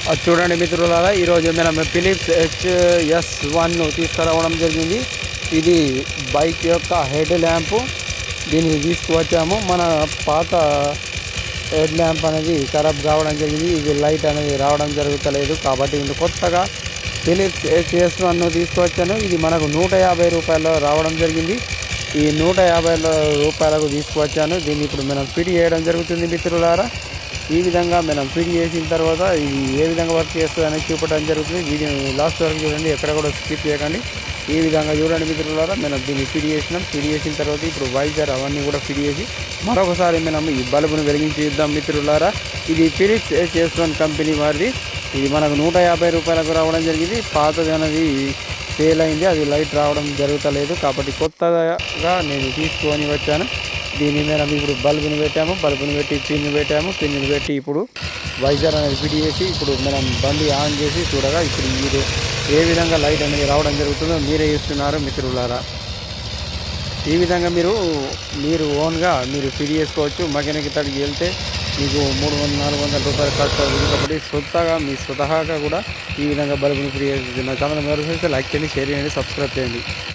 అది చూడండి మిత్రులారా, ఈరోజు మనం ఫిలిప్స్ HS1 తీసుకురావడం జరిగింది. ఇది బైక్ యొక్క హెడ్ ల్యాంపు. దీన్ని తీసుకువచ్చాము. మన పాత హెడ్ ల్యాంప్ అనేది ఖరాబ్ కావడం జరిగింది. ఇది లైట్ అనేది రావడం జరుగుతలేదు. కాబట్టి ఇది కొత్తగా ఫిలిప్స్ HS1 తీసుకువచ్చాను. ఇది మనకు 150 రూపాయలు రావడం జరిగింది. ఈ 150 రూపాయలకు తీసుకువచ్చాను. దీన్ని ఇప్పుడు మనం ఫిట్ చేయడం జరుగుతుంది మిత్రులారా. ఈ విధంగా మనం ఫిట్ చేసిన తర్వాత ఇది ఏ విధంగా వర్క్ చేస్తుంది అనేది చూపడం జరుగుతుంది. వీడియోని లాస్ట్ వరకు చూడండి, ఎక్కడ కూడా స్కిప్ చేయకండి. ఈ విధంగా చూడండి మిత్రులారా, మనం దీన్ని ఫిట్ చేసినాం. ఫిట్ చేసిన తర్వాత ఇప్పుడు వైజర్ అవన్నీ కూడా ఫిట్ చేసి మరొకసారి మనం ఈ బల్బును వెలిగించి ఇద్దాం మిత్రులారా. ఇది ఫిలిప్స్ HS1 కంపెనీ వారిది. ఇది మనకు 150 రూపాయలకు రావడం జరిగింది. పాతది అనేది సేల్ అయింది, అది లైట్ రావడం జరుగుతలేదు. కాబట్టి కొత్తగా నేను తీసుకొని వచ్చాను. దీని మీద ఇప్పుడు బల్బుని పెట్టాము. బల్బుని పెట్టి పిన్ పెట్టాము. పిన్ని పెట్టి ఇప్పుడు వైజర్ అనేది ఫిట్ చేసి ఇప్పుడు మనం బండి ఆన్ చేసి చూడగా ఇప్పుడు మీరు ఏ విధంగా లైట్ అనేది రావడం జరుగుతుందో మీరే చూస్తున్నారు మిత్రులారా. ఈ విధంగా మీరు ఓన్గా మీరు ఫిట్ చేసుకోవచ్చు. మెకానిక్ తడికి వెళ్తే మీకు 300-400 రూపాయలు ఖర్చు అవుతుంది. కాబట్టి మీ స్వతహాగా కూడా ఈ విధంగా బల్బుని ఫిట్ చేసి నా ఛానల్ మొదలుపెడితే లైక్ చేయండి, షేర్ చేయండి, సబ్స్క్రైబ్ చేయండి.